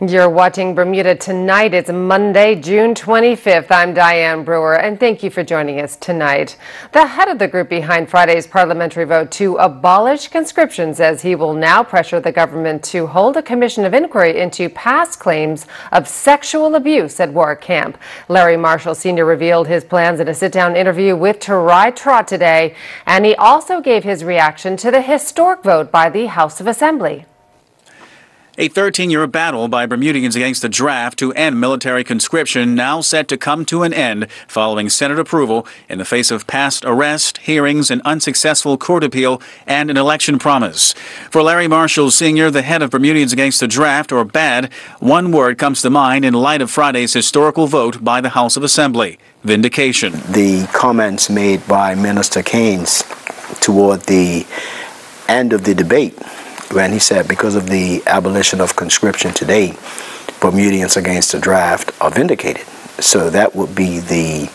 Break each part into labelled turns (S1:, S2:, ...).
S1: You're watching Bermuda Tonight. It's Monday, June 25th. I'm Diane Brewer, and thank you for joining us tonight. The head of the group behind Friday's parliamentary vote to abolish conscription says he will now pressure the government to hold a commission of inquiry into past claims of sexual abuse at Warwick Camp. Larry Marshall Sr. revealed his plans in a sit-down interview with Tarai Trott today, and he also gave his reaction to the historic vote by the House of Assembly.
S2: A 13-year battle by Bermudians against the draft to end military conscription now set to come to an end following Senate approval in the face of past arrest, hearings, an unsuccessful court appeal, and an election promise. For Larry Marshall Sr., the head of Bermudians against the draft, or BAD, one word comes to mind in light of Friday's historical vote by the House of Assembly: vindication.
S3: The comments made by Minister Keynes toward the end of the debate, when he said, because of the abolition of conscription today, Bermudians against the draft are vindicated. So that would be the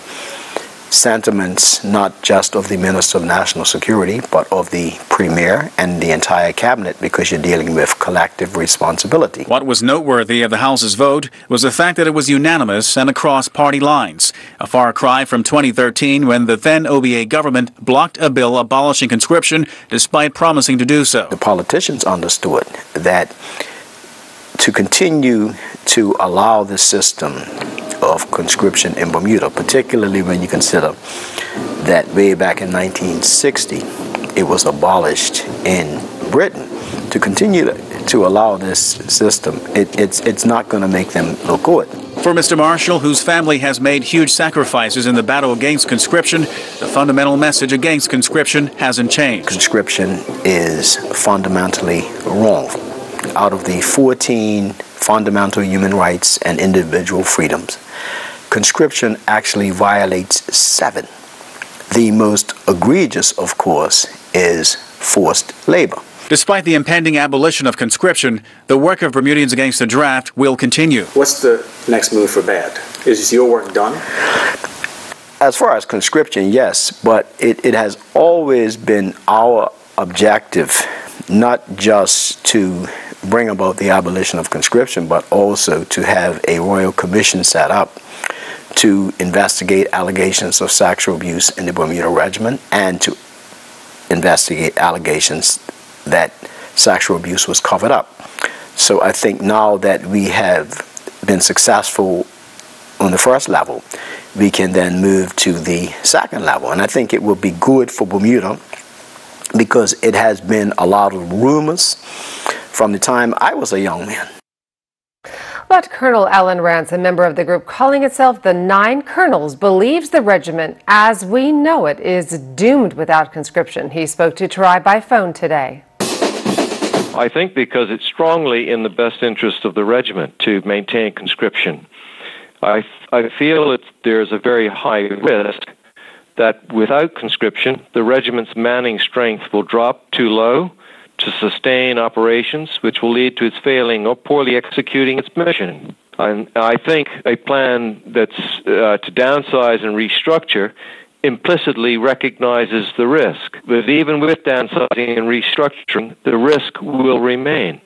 S3: sentiments not just of the Minister of National Security, but of the Premier and the entire cabinet, because you're dealing with collective responsibility.
S2: What was noteworthy of the House's vote was the fact that it was unanimous and across party lines, a far cry from 2013 when the then OBA government blocked a bill abolishing conscription despite promising to do so.
S3: The politicians understood that to continue to allow the system of conscription in Bermuda, particularly when you consider that way back in 1960 it was abolished in Britain, to continue to allow this system, it's not going to make them look good.
S2: For Mr. Marshall, whose family has made huge sacrifices in the battle against conscription, the fundamental message against conscription hasn't changed.
S3: Conscription is fundamentally wrong. Out of the 14 fundamental human rights and individual freedoms, conscription actually violates 7. The most egregious, of course, is forced labor.
S2: Despite the impending abolition of conscription, the work of Bermudians against the draft will continue.
S4: What's the next move for BAD? Is your work done?
S3: As far as conscription, yes, but it has always been our objective not just to bring about the abolition of conscription, but also to have a royal commission set up to investigate allegations of sexual abuse in the Bermuda Regiment and to investigate allegations that sexual abuse was covered up. So I think now that we have been successful on the first level, we can then move to the second level. And I think it will be good for Bermuda, because it has been a lot of rumors from the time I was a young man.
S1: But Colonel Alan Rance, a member of the group calling itself the Nine Colonels, believes the regiment as we know it is doomed without conscription. He spoke to Tarai by phone today.
S5: I think because it's strongly in the best interest of the regiment to maintain conscription. I feel there's a very high risk that without conscription, the regiment's manning strength will drop too low to sustain operations, which will lead to its failing or poorly executing its mission. And I think a plan that's to downsize and restructure implicitly recognizes the risk. But even with downsizing and restructuring, the risk will remain.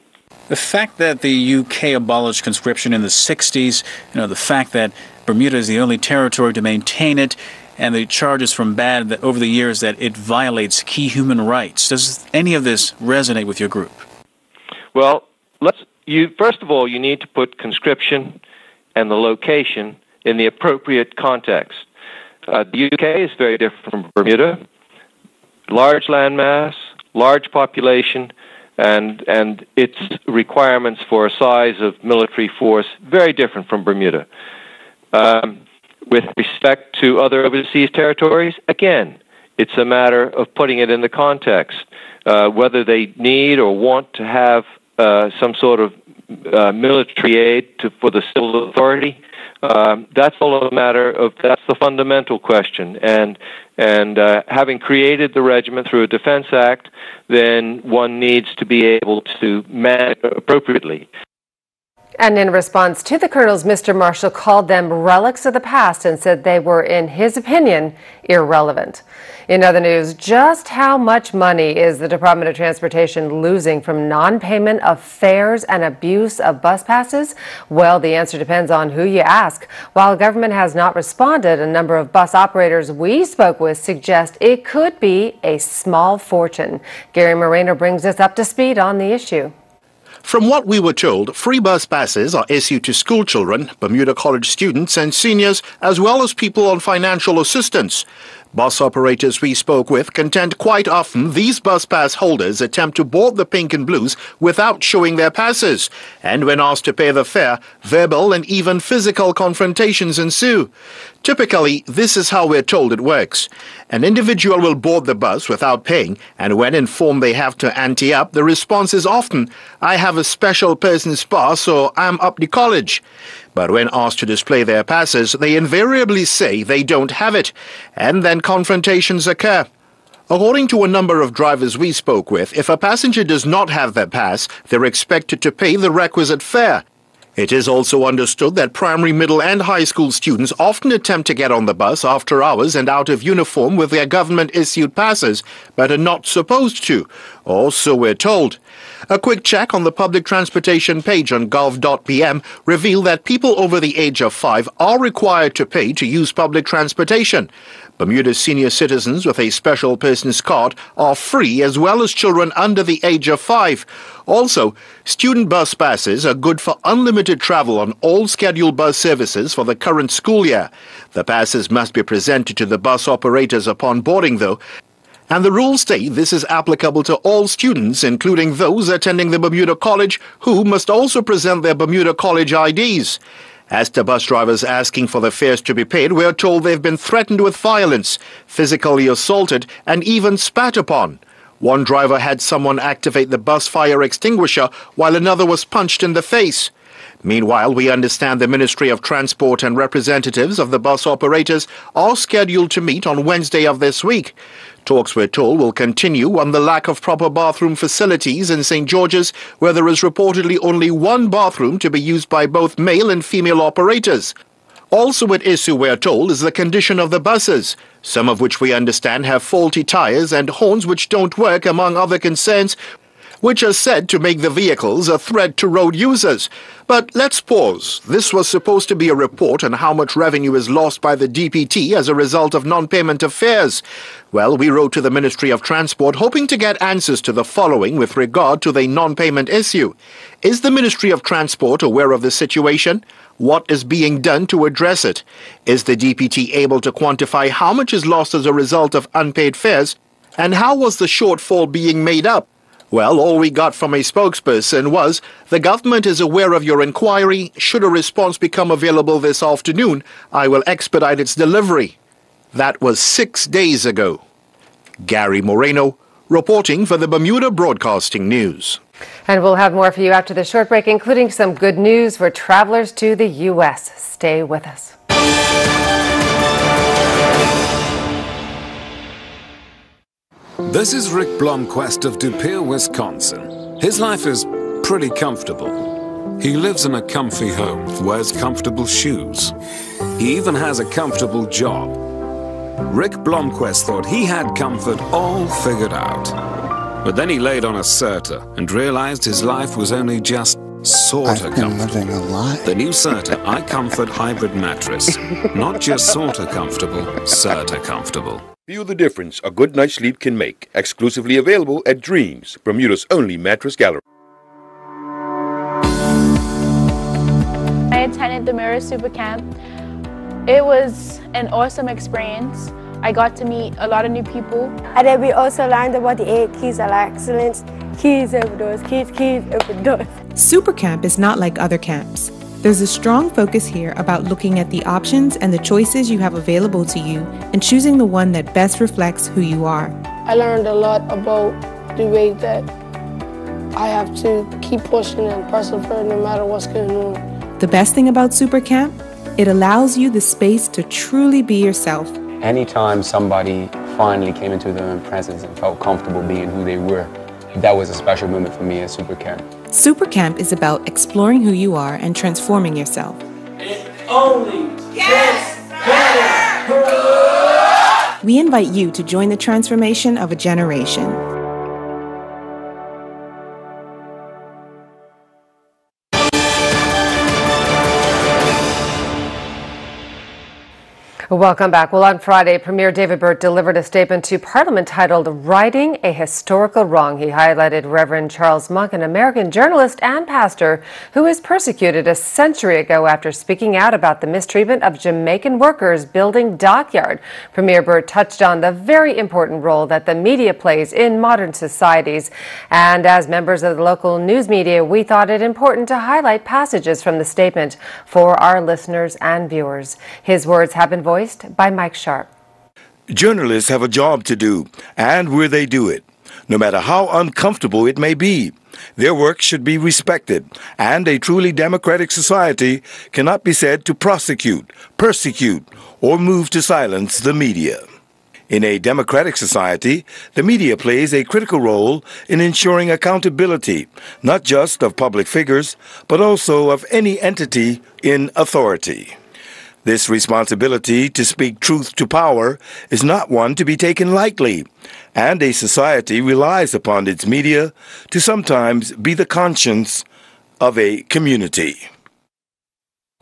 S2: The fact that the UK abolished conscription in the 60s, the fact that Bermuda is the only territory to maintain it, and the charges from BAD that over the years that it violates key human rights. Does any of this resonate with your group?
S5: Well, first of all, you need to put conscription and the location in the appropriate context. The UK is very different from Bermuda. Large landmass, large population, and its requirements for a size of military force very different from Bermuda. With respect to other overseas territories, again, it's a matter of putting it in the context. Whether they need or want to have some sort of military aid for the civil authority, that's all a matter of, that's the fundamental question. And having created the regiment through a Defense Act, then one needs to be able to manage appropriately.
S1: And in response to the colonels, Mr. Marshall called them relics of the past and said they were, in his opinion, irrelevant. In other news, just how much money is the Department of Transportation losing from non-payment of fares and abuse of bus passes? Well, the answer depends on who you ask. While government has not responded, a number of bus operators we spoke with suggest it could be a small fortune. Gary Moreno brings us up to speed on the issue.
S6: From what we were told, free bus passes are issued to school children, Bermuda College students and seniors, as well as people on financial assistance. Bus operators we spoke with contend quite often these bus pass holders attempt to board the pink and blues without showing their passes, and when asked to pay the fare, verbal and even physical confrontations ensue. Typically, this is how we're told it works. An individual will board the bus without paying, and when informed they have to ante up, the response is often, "I have a special person's pass, so I'm up to college." But when asked to display their passes, they invariably say they don't have it, and then confrontations occur. According to a number of drivers we spoke with, if a passenger does not have their pass, they're expected to pay the requisite fare. It is also understood that primary, middle and high school students often attempt to get on the bus after hours and out of uniform with their government-issued passes, but are not supposed to, or so we're told. A quick check on the public transportation page on gov.pm revealed that people over the age of 5 are required to pay to use public transportation. Bermuda's senior citizens with a special person's card are free, as well as children under the age of 5. Also, student bus passes are good for unlimited travel on all scheduled bus services for the current school year. The passes must be presented to the bus operators upon boarding, though, and the rules state this is applicable to all students, including those attending the Bermuda College, who must also present their Bermuda College IDs. As to bus drivers asking for the fares to be paid, we are told they've been threatened with violence, physically assaulted, and even spat upon. One driver had someone activate the bus fire extinguisher, while another was punched in the face. Meanwhile, we understand the Ministry of Transport and representatives of the bus operators are scheduled to meet on Wednesday of this week. Talks, we're told, will continue on the lack of proper bathroom facilities in St. George's, where there is reportedly only one bathroom to be used by both male and female operators. Also at issue, we're told, is the condition of the buses, some of which we understand have faulty tires and horns which don't work, among other concerns, which are said to make the vehicles a threat to road users. But let's pause. This was supposed to be a report on how much revenue is lost by the DPT as a result of non-payment of fares. Well, we wrote to the Ministry of Transport hoping to get answers to the following with regard to the non-payment issue. Is the Ministry of Transport aware of the situation? What is being done to address it? Is the DPT able to quantify how much is lost as a result of unpaid fares? And how was the shortfall being made up? Well, all we got from a spokesperson was, the government is aware of your inquiry. Should a response become available this afternoon, I will expedite its delivery. That was 6 days ago. Gary Moreno, reporting for the Bermuda Broadcasting News.
S1: And we'll have more for you after the short break, including some good news for travelers to the U.S. Stay with us.
S7: This is Rick Blomquist of De Pere, Wisconsin. His life is pretty comfortable. He lives in a comfy home, wears comfortable shoes. He even has a comfortable job. Rick Blomquist thought he had comfort all figured out. But then he laid on a Serta and realized his life was only just sorta comfortable.
S8: Living a lie.
S7: The new Serta iComfort Hybrid Mattress. Not just sorta comfortable, Serta comfortable.
S9: Feel the difference a good night's sleep can make. Exclusively available at Dreams, Bermuda's only mattress gallery.
S10: I attended the Mirror Super Camp. It was an awesome experience. I got to meet a lot of new people.
S11: And then we also learned about the 8 keys of excellence. Keys over doors, keys over doors.
S12: Super Camp is not like other camps. There's a strong focus here about looking at the options and the choices you have available to you and choosing the one that best reflects who you are.
S11: I learned a lot about the way that I have to keep pushing and persevere no matter what's going on.
S12: The best thing about Super Camp? It allows you the space to truly be yourself.
S13: Anytime somebody finally came into their own presence and felt comfortable being who they were, that was a special moment for me at Super Camp.
S12: Super Camp is about exploring who you are and transforming yourself.
S8: It only gets better!
S12: We invite you to join the transformation of a generation.
S1: Welcome back. Well, on Friday, Premier David Burt delivered a statement to Parliament titled Righting a Historical Wrong. He highlighted Reverend Charles Monk, an American journalist and pastor who was persecuted a century ago after speaking out about the mistreatment of Jamaican workers building dockyard. Premier Burt touched on the very important role that the media plays in modern societies. And as members of the local news media, we thought it important to highlight passages from the statement for our listeners and viewers. His words have been voiced by Mike Sharp.
S14: Journalists have a job to do, and where they do it, no matter how uncomfortable it may be. Their work should be respected, and a truly democratic society cannot be said to prosecute, persecute, or move to silence the media. In a democratic society, the media plays a critical role in ensuring accountability, not just of public figures, but also of any entity in authority. This responsibility to speak truth to power is not one to be taken lightly, and a society relies upon its media to sometimes be the conscience of a community.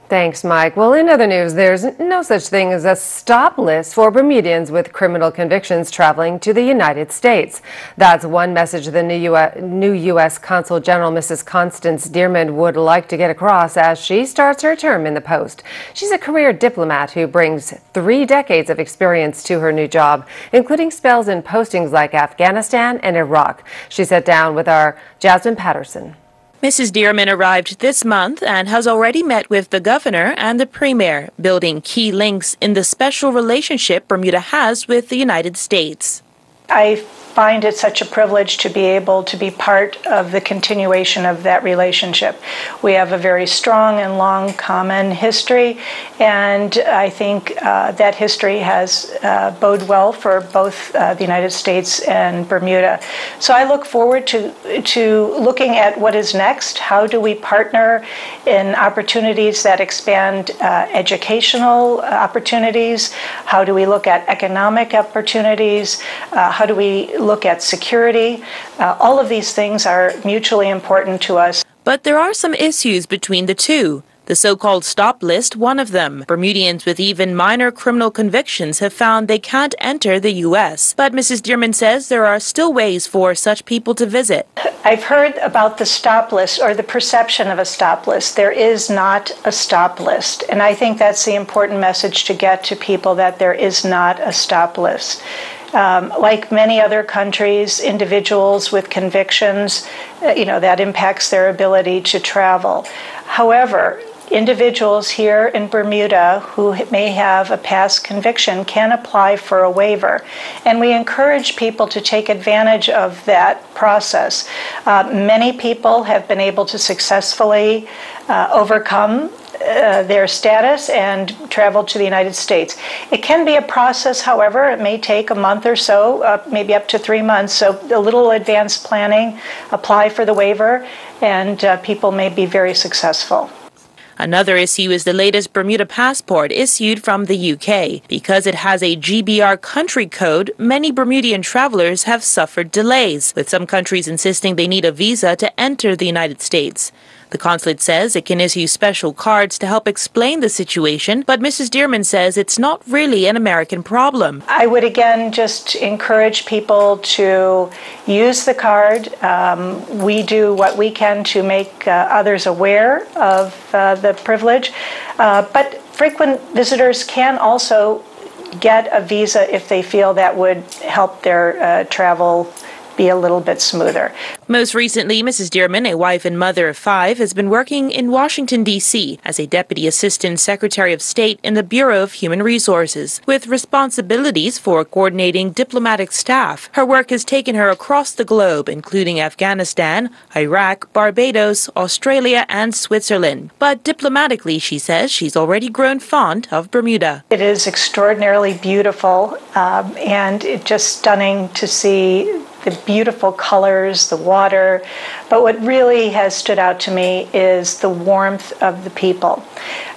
S1: Thanks, Mike. Well, in other news, there's no such thing as a stop list for Bermudians with criminal convictions traveling to the United States. That's one message the new U.S. Consul General, Mrs. Constance Dearman, would like to get across as she starts her term in the post. She's a career diplomat who brings 3 decades of experience to her new job, including spells in postings like Afghanistan and Iraq. She sat down with our Jasmine Patterson.
S15: Mrs. Dearman arrived this month and has already met with the governor and the premier, building key links in the special relationship Bermuda has with the United States.
S16: I find it such a privilege to be able to be part of the continuation of that relationship. We have a very strong and long common history, and I think that history has bode well for both the United States and Bermuda. So I look forward to looking at what is next. How do we partner in opportunities that expand educational opportunities? How do we look at economic opportunities? How do we look at security? All of these things are mutually important to us.
S15: But there are some issues between the two. The so-called stop list, one of them. Bermudians with even minor criminal convictions have found they can't enter the U.S. But Mrs. Dearman says there are still ways for such people to visit.
S16: I've heard about the stop list or the perception of a stop list. There is not a stop list. And I think that's the important message to get to people, that there is not a stop list. Like many other countries, individuals with convictions, that impacts their ability to travel. However, individuals here in Bermuda who may have a past conviction can apply for a waiver, and we encourage people to take advantage of that process. Many people have been able to successfully overcome their status and travel to the United States. It can be a process, however. It may take a month or so, maybe up to 3 months. So a little advanced planning, apply for the waiver, and people may be very successful.
S15: Another issue is the latest Bermuda passport issued from the UK. Because it has a GBR country code, many Bermudian travelers have suffered delays, with some countries insisting they need a visa to enter the United States. The consulate says it can issue special cards to help explain the situation, but Mrs. Dearman says it's not really an American problem.
S16: I would again just encourage people to use the card. We do what we can to make others aware of the privilege, but frequent visitors can also get a visa if they feel that would help their travel be a little bit smoother.
S15: Most recently, Mrs. Dearman, a wife and mother of 5, has been working in Washington, D.C. as a Deputy Assistant Secretary of State in the Bureau of Human Resources, with responsibilities for coordinating diplomatic staff. Her work has taken her across the globe, including Afghanistan, Iraq, Barbados, Australia, and Switzerland. But diplomatically, she says she's already grown fond of Bermuda.
S16: It is extraordinarily beautiful, and it's just stunning to see the beautiful colors, the water. But what really has stood out to me is the warmth of the people.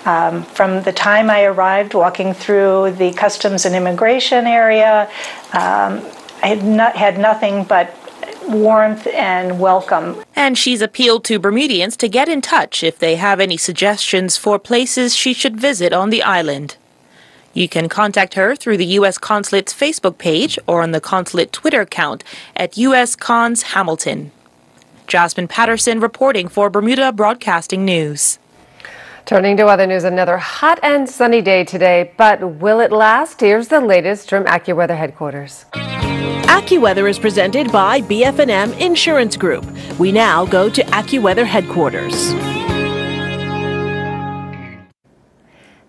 S16: From the time I arrived, walking through the customs and immigration area, I had nothing but warmth and welcome.
S15: And she's appealed to Bermudians to get in touch if they have any suggestions for places she should visit on the island. You can contact her through the U.S. Consulate's Facebook page or on the Consulate Twitter account at US Cons Hamilton. Jasmine Patterson reporting for Bermuda Broadcasting News.
S1: Turning to other news, another hot and sunny day today, but will it last? Here's the latest from AccuWeather headquarters.
S17: AccuWeather is presented by BF&M Insurance Group. We now go to AccuWeather headquarters.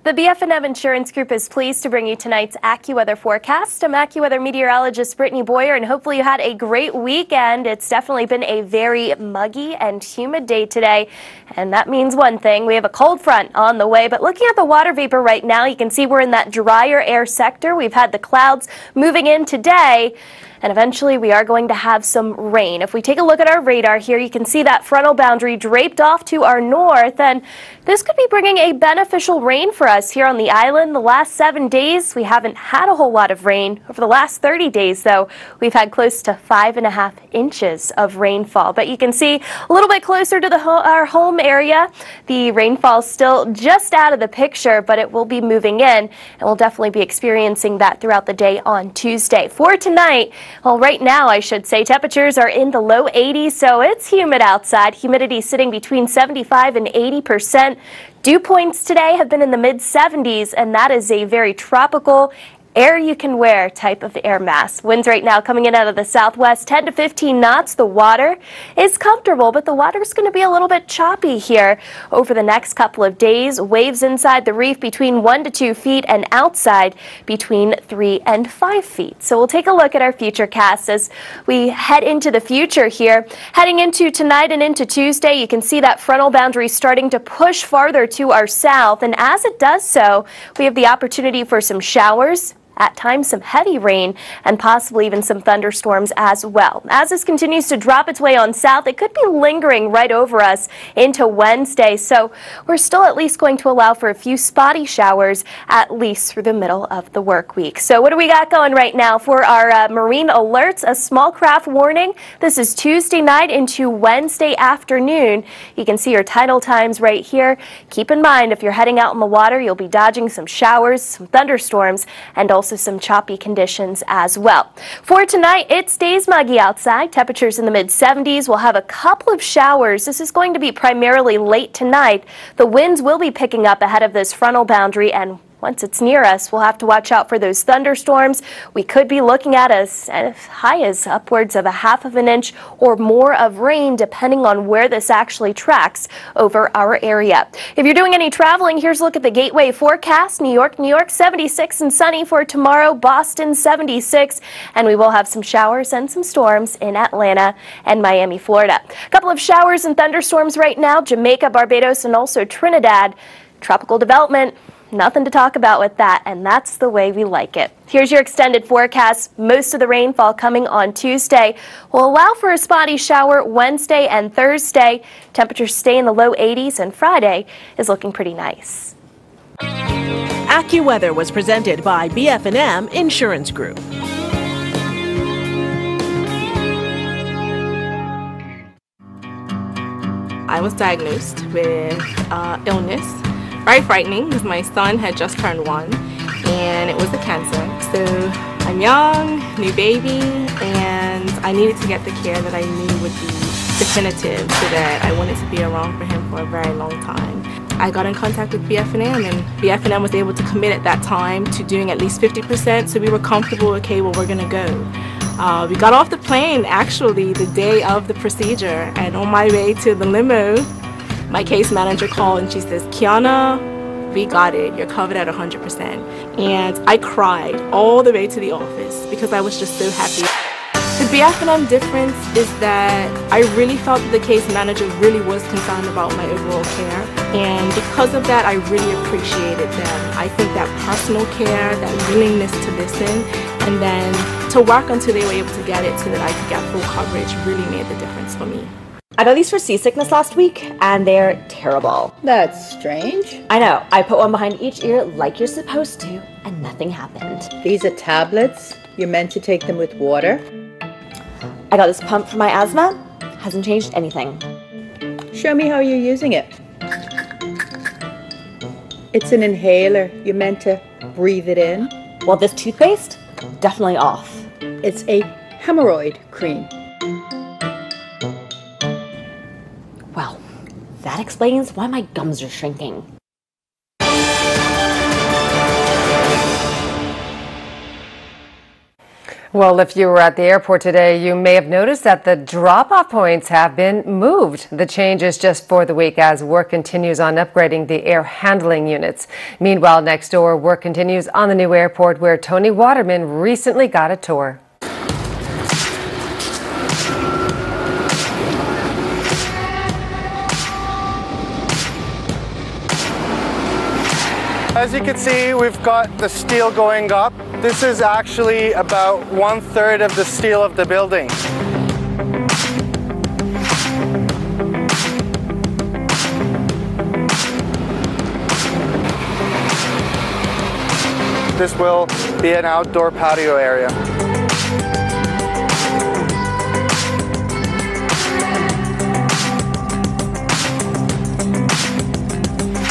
S18: The BF&M Insurance Group is pleased to bring you tonight's AccuWeather forecast. I'm AccuWeather meteorologist Brittany Boyer, and hopefully you had a great weekend. It's definitely been a very muggy and humid day today, and that means one thing. We have a cold front on the way, but looking at the water vapor right now, you can see we're in that drier air sector. We've had the clouds moving in today, and eventually we are going to have some rain. If we take a look at our radar here, you can see that frontal boundary draped off to our north, and this could be bringing a beneficial rain for us here on the island. The last 7 days, we haven't had a whole lot of rain. Over the last 30 days, though, we've had close to 5.5 inches of rainfall. But you can see a little bit closer to our home area, the rainfall still just out of the picture, but it will be moving in, and we'll definitely be experiencing that throughout the day on Tuesday. For tonight, well, right now, I should say, temperatures are in the low 80s, so it's humid outside. Humidity sitting between 75 and 80%. Dew points today have been in the mid-70s, and that is a very tropical air you can wear type of air mass. Winds right now coming in out of the southwest, 10 to 15 knots. The water is comfortable, but the water is going to be a little bit choppy here over the next couple of days. Waves inside the reef between 1 to 2 feet and outside between 3 and 5 feet. So we'll take a look at our future casts as we head into the future here. Heading into tonight and into Tuesday, you can see that frontal boundary starting to push farther to our south, and as it does so, we have the opportunity for some showers, at times some heavy rain, and possibly even some thunderstorms as well. As this continues to drop its way on south, it could be lingering right over us into Wednesday, so we're still at least going to allow for a few spotty showers at least through the middle of the work week. So what do we got going right now for our marine alerts? A small craft warning. This is Tuesday night into Wednesday afternoon. You can see your tidal times right here. Keep in mind, if you're heading out in the water, you'll be dodging some showers, some thunderstorms, and also some choppy conditions as well. For tonight, it stays muggy outside. Temperatures in the mid-70s. We'll have a couple of showers. This is going to be primarily late tonight. The winds will be picking up ahead of this frontal boundary, and once it's near us, we'll have to watch out for those thunderstorms. We could be looking at as high as upwards of 1/2 inch or more of rain, depending on where this actually tracks over our area. If you're doing any traveling, here's a look at the gateway forecast. New York, 76 and sunny for tomorrow. Boston, 76, and we will have some showers and some storms in Atlanta and Miami, Florida. A couple of showers and thunderstorms right now. Jamaica, Barbados, and also Trinidad. Tropical development. Nothing to talk about with that, and that's the way we like it. Here's your extended forecast. Most of the rainfall coming on Tuesday will allow for a spotty shower Wednesday and Thursday. Temperatures stay in the low 80s, and Friday is looking pretty nice.
S17: AccuWeather was presented by BF&M Insurance Group.
S19: I was diagnosed with illness. Very frightening because my son had just turned 1 and it was a cancer. So I'm young, new baby, and I needed to get the care that I knew would be definitive so that I wanted to be around for him for a very long time. I got in contact with BF&M, and BF&M was able to commit at that time to doing at least 50%, so we were comfortable, okay, well, we're gonna go. We got off the plane actually the day of the procedure, and on my way to the limo, my case manager called and she says, "Kiana, we got it, you're covered at 100%. And I cried all the way to the office because I was just so happy. The BF&M difference is that I really felt that the case manager really was concerned about my overall care, and because of that I really appreciated them. I think that personal care, that willingness to listen, and then to work until they were able to get it so that I could get full coverage really made the difference for me.
S20: I got these for seasickness last week, and they're terrible.
S21: That's strange.
S20: I know. I put one behind each ear like you're supposed to, and nothing happened.
S21: These are tablets. You're meant to take them with water.
S20: I got this pump for my asthma. Hasn't changed anything.
S21: Show me how you're using it. It's an inhaler. You're meant to breathe it in.
S20: Well, this toothpaste? Definitely off.
S21: It's a hemorrhoid cream.
S20: Well, that explains why my gums are shrinking.
S1: Well, if you were at the airport today, you may have noticed that the drop-off points have been moved. The change is just for the week as work continues on upgrading the air handling units. Meanwhile, next door, work continues on the new airport where Tony Waterman recently got a tour.
S22: As you can see, we've got the steel going up. This is actually about 1/3 of the steel of the building. This will be an outdoor patio area.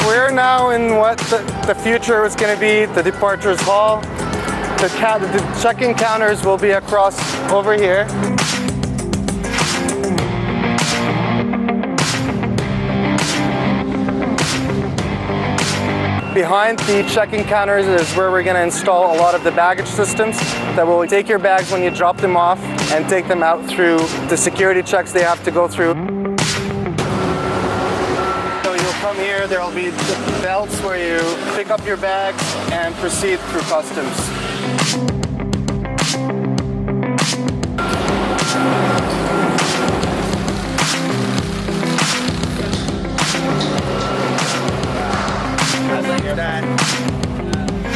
S22: We're now in what the future is going to be, the departures hall. The check-in counters will be across over here. Behind the check-in counters is where we're going to install a lot of the baggage systems that will take your bags when you drop them off and take them out through the security checks they have to go through. From here, there will be the belts where you pick up your bags and proceed through customs.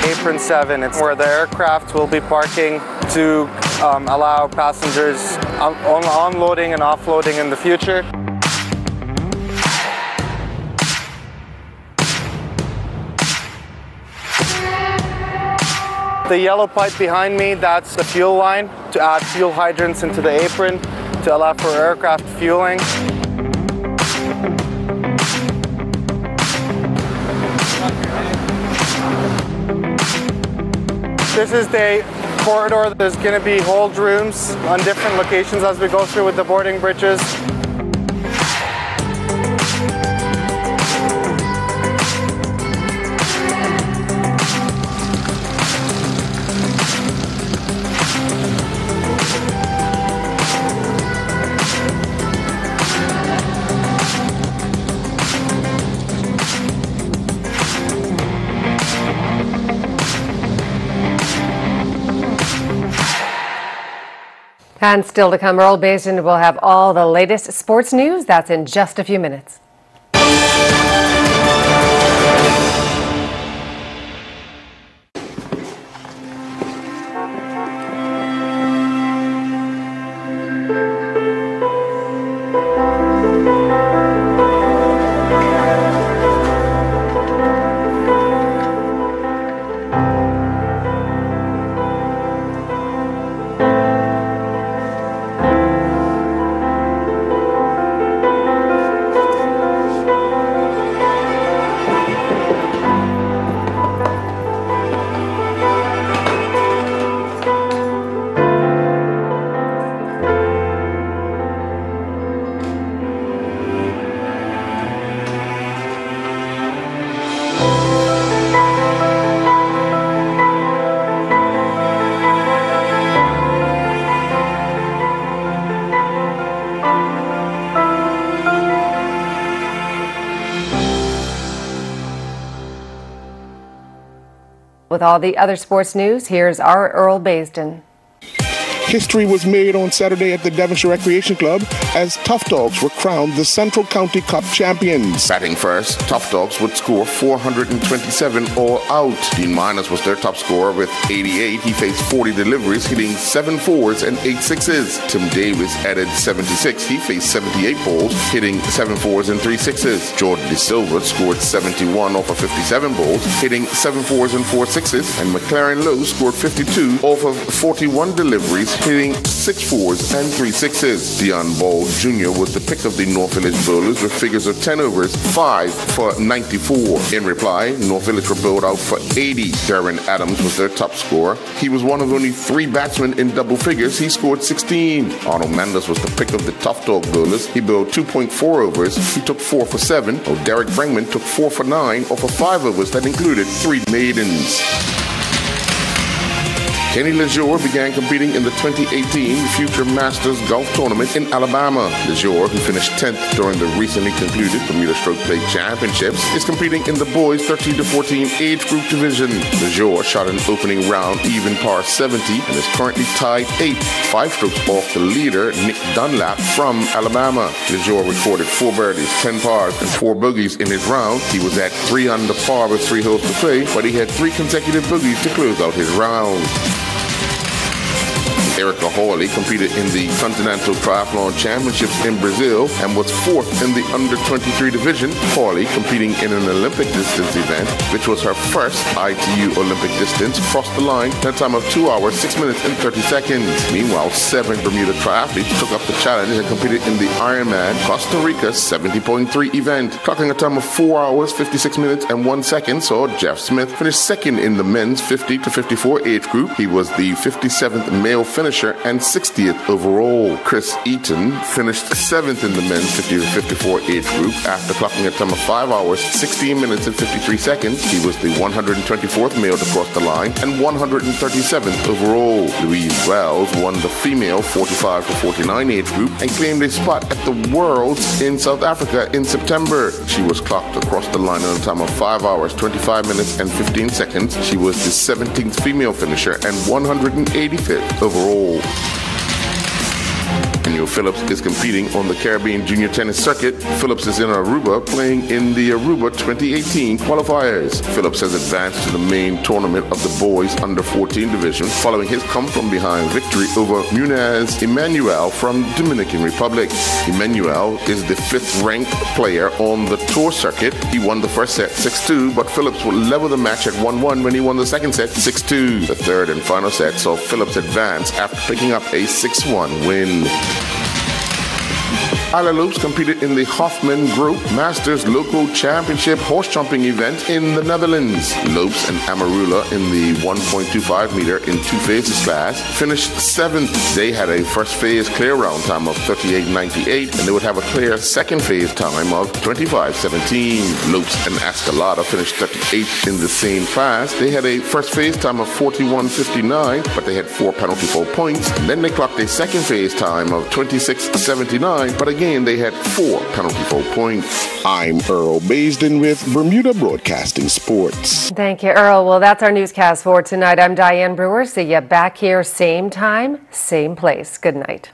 S22: Apron 7, it's where the aircraft will be parking to allow passengers unloading and offloading in the future. The yellow pipe behind me, that's the fuel line to add fuel hydrants into the apron to allow for aircraft fueling. This is the corridor. There's going to be hold rooms on different locations as we go through with the boarding bridges.
S1: And still to come, Earl Basin will have all the latest sports news. That's in just a few minutes. With all the other sports news, here's our Earl Baisden.
S6: History was made on Saturday at the Devonshire Recreation Club as Tough Dogs were crowned the Central County Cup champions.
S3: Batting first, Tough Dogs would score 427 all out. Dean Miners was their top scorer with 88. He faced 40 deliveries, hitting 7 fours and 8 sixes. Tim Davis added 76. He faced 78 balls, hitting 7 fours and 3 sixes. Jordan De Silva scored 71 off of 57 balls, hitting 7 fours and 4 sixes. And McLaren Lowe scored 52 off of 41 deliveries, hitting 6 fours and 3 sixes. Dion Ball Jr. was the pick of the North Village bowlers with figures of 10 overs, 5 for 94. In reply, North Village were bowled out for 80. Darren Adams was their top scorer. He was one of only 3 batsmen in double figures. He scored 16. Arnold Mendes was the pick of the Tough Dog bowlers. He bowled 2.4 overs. He took 4 for 7. Derek Brengman took 4 for 9 off of 5 overs that included 3 maidens. Kenny Lejour began competing in the 2018 Future Masters Golf Tournament in Alabama. Lejour, who finished 10th during the recently concluded Bermuda Stroke Play Championships, is competing in the boys 13 to 14 age group division. Lejour shot an opening round even par 70 and is currently tied 8th, 5 strokes off the leader Nick Dunlap from Alabama. Lejour recorded 4 birdies, 10 pars, and 4 bogeys in his round. He was at 3 under par with 3 holes to play, but he had 3 consecutive bogeys to close out his round. Erica Hawley competed in the Continental Triathlon Championships in Brazil and was 4th in the under-23 division. Hawley, competing in an Olympic distance event, which was her first ITU Olympic distance, crossed the line in a time of 2 hours, 6 minutes, and 30 seconds. Meanwhile, 7 Bermuda triathletes took up the challenge and competed in the Ironman Costa Rica 70.3 event. Clocking a time of 4 hours, 56 minutes, and 1 second, saw Jeff Smith finish 2nd in the men's 50 to 54 age group. He was the 57th male finisher and 60th overall. Chris Eaton finished 7th in the men's 50 to 54 age group after clocking a time of 5 hours, 16 minutes, and 53 seconds. He was the 124th male to cross the line and 137th overall. Louise Wells won the female 45 to 49 age group and claimed a spot at the Worlds in South Africa in September. She was clocked across the line in a time of 5 hours, 25 minutes, and 15 seconds. She was the 17th female finisher and 185th overall. Daniel Phillips is competing on the Caribbean Junior Tennis Circuit. Phillips is in Aruba playing in the Aruba 2018 qualifiers. Phillips has advanced to the main tournament of the boys under-14 division following his come-from-behind victory over Munez Emmanuel from Dominican Republic. Emmanuel is the 5th-ranked player on the tour circuit. He won the first set 6-2, but Phillips would level the match at 1-1 when he won the second set 6-2. The third and final set saw Phillips advance after picking up a 6-1 win. Isla Lopes competed in the Hoffman Group Masters Local Championship horse jumping event in the Netherlands. Lopes and Amarula in the 1.25 meter in 2 phases class finished 7th. They had a first phase clear round time of 38.98 and they would have a clear second phase time of 25.17. Lopes and Escalada finished 38th in the same class. They had a first phase time of 41.59, but they had 4 penalty fault points. And then they clocked a second phase time of 26.79, but again they had 4 penalty fault points. I'm Earl Baisden with Bermuda Broadcasting Sports.
S1: Thank you, Earl. Well, that's our newscast for tonight. I'm Diane Brewer. See you back here same time, same place. Good night.